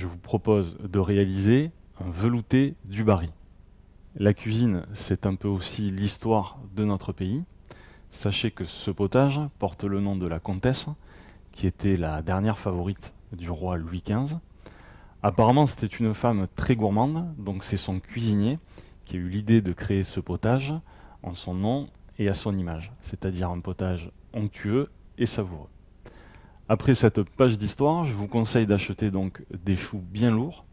je vous propose de réaliser un velouté du Barry. La cuisine, c'est un peu aussi l'histoire de notre pays. Sachez que ce potage porte le nom de la comtesse, qui était la dernière favorite du roi Louis XV. Apparemment, c'était une femme très gourmande, donc c'est son cuisinier qui a eu l'idée de créer ce potage en son nom et à son image, c'est-à-dire un potage onctueux et savoureux. Après cette page d'histoire, je vous conseille d'acheter donc des choux bien lourds.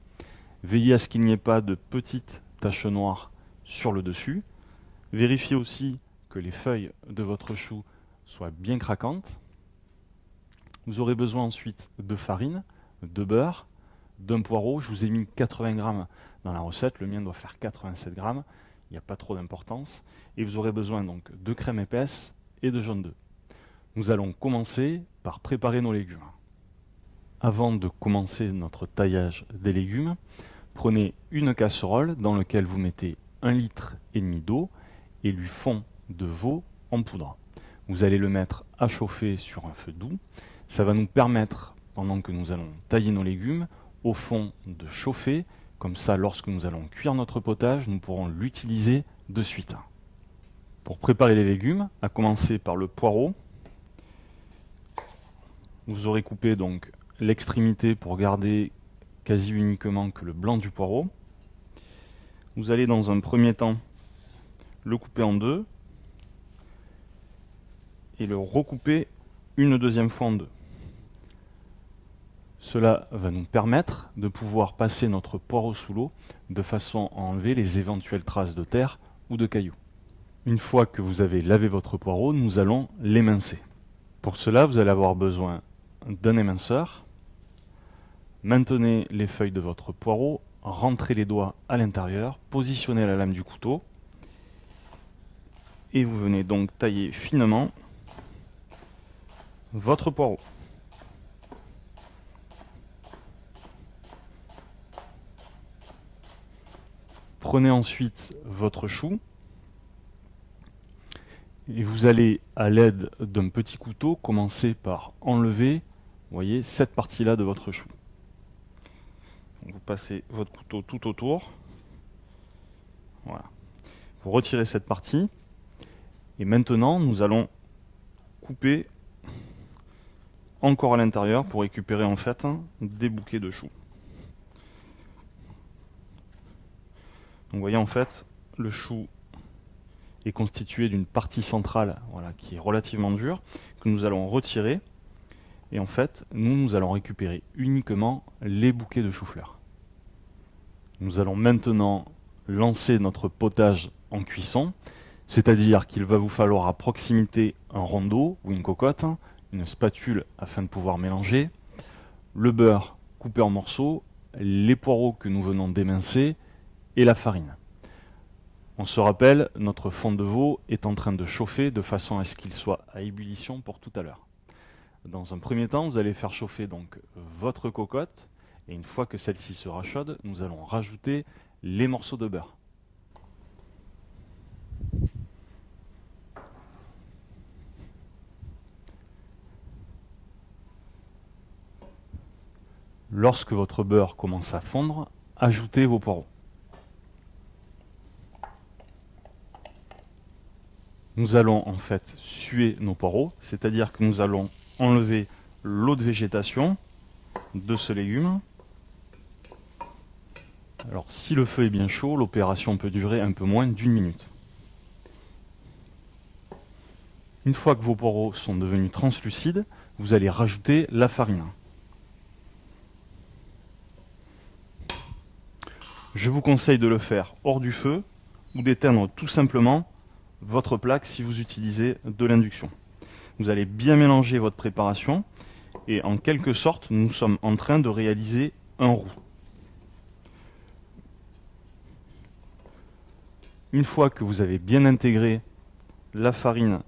Veillez à ce qu'il n'y ait pas de petites taches noires sur le dessus. Vérifiez aussi que les feuilles de votre chou soient bien craquantes. Vous aurez besoin ensuite de farine, de beurre, d'un poireau. Je vous ai mis 80 grammes dans la recette, le mien doit faire 87 grammes, il n'y a pas trop d'importance. Et vous aurez besoin donc de crème épaisse et de jaune d'œuf. Nous allons commencer par préparer nos légumes. Avant de commencer notre taillage des légumes, prenez une casserole dans laquelle vous mettez 1,5 litre d'eau et du fond de veau en poudre. Vous allez le mettre à chauffer sur un feu doux. Ça va nous permettre, pendant que nous allons tailler nos légumes, au fond de chauffer. Comme ça, lorsque nous allons cuire notre potage, nous pourrons l'utiliser de suite. Pour préparer les légumes, à commencer par le poireau, vous aurez coupé donc l'extrémité pour garder quasi uniquement que le blanc du poireau. Vous allez dans un premier temps le couper en deux et le recouper une deuxième fois en deux. Cela va nous permettre de pouvoir passer notre poireau sous l'eau de façon à enlever les éventuelles traces de terre ou de cailloux. Une fois que vous avez lavé votre poireau, nous allons l'émincer. Pour cela, vous allez avoir besoin d'un éminceur. Maintenez les feuilles de votre poireau, rentrez les doigts à l'intérieur, positionnez la lame du couteau et vous venez donc tailler finement votre poireau. Prenez ensuite votre chou et vous allez, à l'aide d'un petit couteau, commencer par enlever, vous voyez, cette partie-là de votre chou. Vous passez votre couteau tout autour. Voilà. Vous retirez cette partie. Et maintenant, nous allons couper encore à l'intérieur pour récupérer en fait des bouquets de choux. Donc vous voyez en fait, le chou est constitué d'une partie centrale, voilà, qui est relativement dure, que nous allons retirer. Et en fait, nous allons récupérer uniquement les bouquets de chou-fleur. Nous allons maintenant lancer notre potage en cuisson, c'est-à-dire qu'il va vous falloir à proximité un rondeau ou une cocotte, une spatule afin de pouvoir mélanger, le beurre coupé en morceaux, les poireaux que nous venons d'émincer et la farine. On se rappelle, notre fond de veau est en train de chauffer de façon à ce qu'il soit à ébullition pour tout à l'heure. Dans un premier temps, vous allez faire chauffer donc votre cocotte et une fois que celle-ci sera chaude, nous allons rajouter les morceaux de beurre. Lorsque votre beurre commence à fondre, ajoutez vos poireaux. Nous allons en fait suer nos poireaux, c'est-à-dire que nous allons enlever l'eau de végétation de ce légume. Alors si le feu est bien chaud, l'opération peut durer un peu moins d'1 minute. Une fois que vos poireaux sont devenus translucides, vous allez rajouter la farine. Je vous conseille de le faire hors du feu ou d'éteindre tout simplement votre plaque si vous utilisez de l'induction. Vous allez bien mélanger votre préparation et en quelque sorte, nous sommes en train de réaliser un roux. Une fois que vous avez bien intégré la farine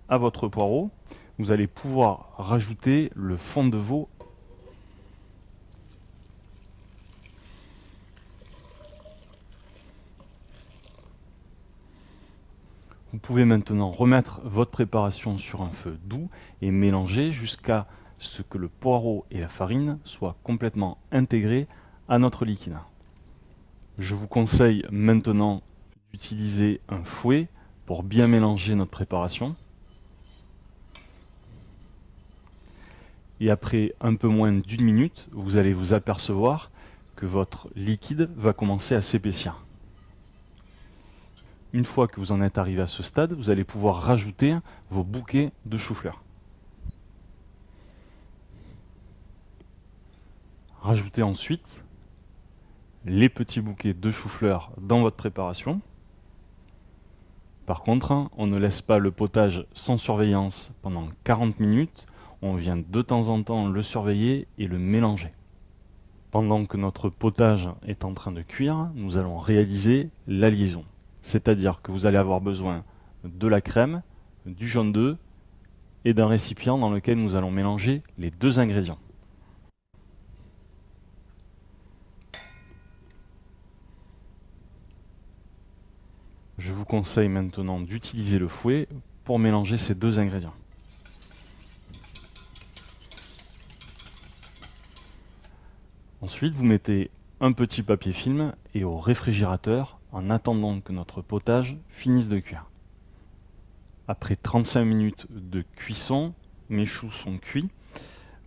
à votre poireau, vous allez pouvoir rajouter le fond de veau. Vous pouvez maintenant remettre votre préparation sur un feu doux et mélanger jusqu'à ce que le poireau et la farine soient complètement intégrés à notre liquide. Je vous conseille maintenant d'utiliser un fouet pour bien mélanger notre préparation. Et après un peu moins d'1 minute, vous allez vous apercevoir que votre liquide va commencer à s'épaissir. Une fois que vous en êtes arrivé à ce stade, vous allez pouvoir rajouter vos bouquets de chou-fleur. Rajoutez ensuite les petits bouquets de chou-fleur dans votre préparation. Par contre, on ne laisse pas le potage sans surveillance pendant 40 minutes. On vient de temps en temps le surveiller et le mélanger. Pendant que notre potage est en train de cuire, nous allons réaliser la liaison. C'est-à-dire que vous allez avoir besoin de la crème, du jaune d'œuf et d'un récipient dans lequel nous allons mélanger les deux ingrédients. Je vous conseille maintenant d'utiliser le fouet pour mélanger ces deux ingrédients. Ensuite, vous mettez un petit papier film et au réfrigérateur en attendant que notre potage finisse de cuire. Après 35 minutes de cuisson, mes choux sont cuits.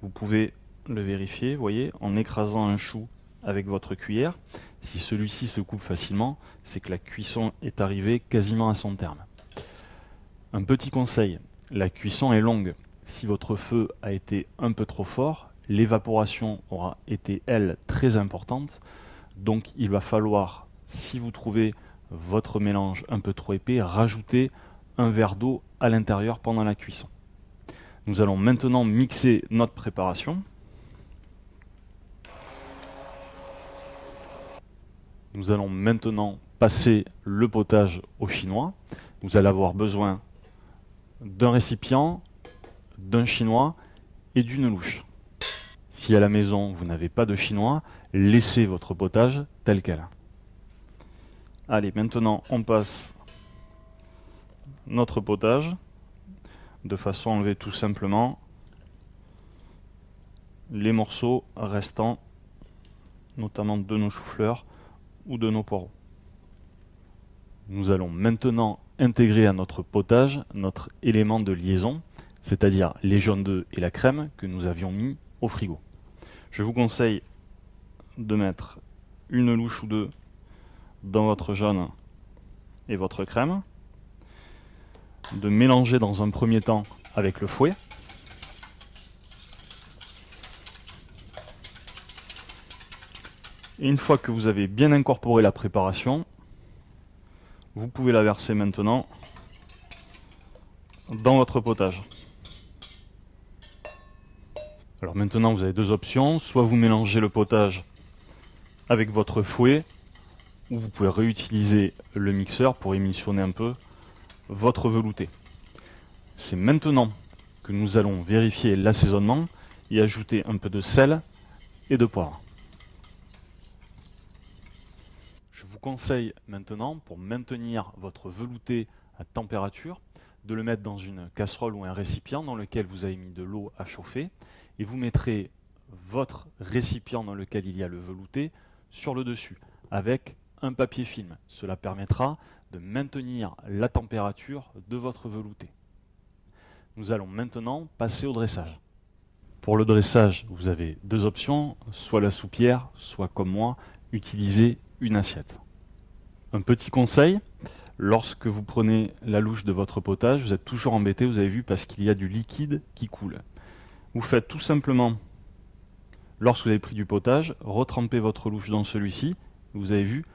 Vous pouvez le vérifier, voyez, en écrasant un chou avec votre cuillère. Si celui-ci se coupe facilement, c'est que la cuisson est arrivée quasiment à son terme. Un petit conseil, la cuisson est longue. Si votre feu a été un peu trop fort, l'évaporation aura été, elle, très importante. Donc il va falloir, si vous trouvez votre mélange un peu trop épais, rajouter un verre d'eau à l'intérieur pendant la cuisson. Nous allons maintenant mixer notre préparation. Nous allons maintenant passer le potage au chinois. Vous allez avoir besoin d'un récipient, d'un chinois et d'une louche. Si à la maison vous n'avez pas de chinois, laissez votre potage tel quel. Allez, maintenant on passe notre potage de façon à enlever tout simplement les morceaux restants, notamment de nos choux-fleurs ou de nos poireaux. Nous allons maintenant intégrer à notre potage notre élément de liaison, c'est-à-dire les jaunes d'œufs et la crème que nous avions mis au frigo. Je vous conseille de mettre une louche ou deux dans votre jaune et votre crème, de mélanger dans un premier temps avec le fouet. Et une fois que vous avez bien incorporé la préparation, vous pouvez la verser maintenant dans votre potage. Alors maintenant vous avez deux options, soit vous mélangez le potage avec votre fouet, ou vous pouvez réutiliser le mixeur pour émulsionner un peu votre velouté. C'est maintenant que nous allons vérifier l'assaisonnement et ajouter un peu de sel et de poivre. Je vous conseille maintenant, pour maintenir votre velouté à température, de le mettre dans une casserole ou un récipient dans lequel vous avez mis de l'eau à chauffer, et vous mettrez votre récipient dans lequel il y a le velouté sur le dessus, avec un papier film. Cela permettra de maintenir la température de votre velouté. Nous allons maintenant passer au dressage. Pour le dressage, vous avez deux options, soit la soupière, soit comme moi, utiliser une assiette. Un petit conseil, lorsque vous prenez la louche de votre potage, vous êtes toujours embêté, vous avez vu, parce qu'il y a du liquide qui coule. Vous faites tout simplement, lorsque vous avez pris du potage, retrempez votre louche dans celui-ci, vous avez vu,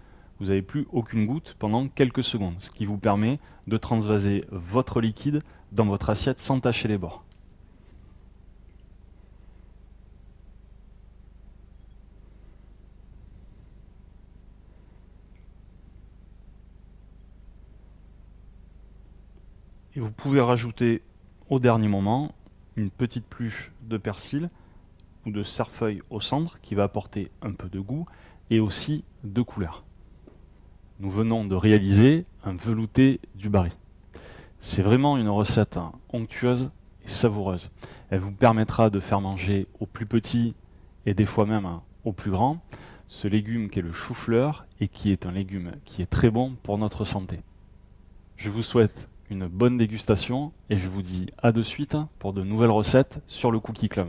vous n'avez plus aucune goutte pendant quelques secondes, ce qui vous permet de transvaser votre liquide dans votre assiette sans tacher les bords. Et vous pouvez rajouter au dernier moment une petite pluche de persil ou de cerfeuil au centre qui va apporter un peu de goût et aussi de couleur. Nous venons de réaliser un velouté du Bari. C'est vraiment une recette onctueuse et savoureuse. Elle vous permettra de faire manger aux plus petits et des fois même aux plus grands ce légume qui est le chou-fleur et qui est un légume qui est très bon pour notre santé. Je vous souhaite une bonne dégustation et je vous dis à de suite pour de nouvelles recettes sur le Cookie Club.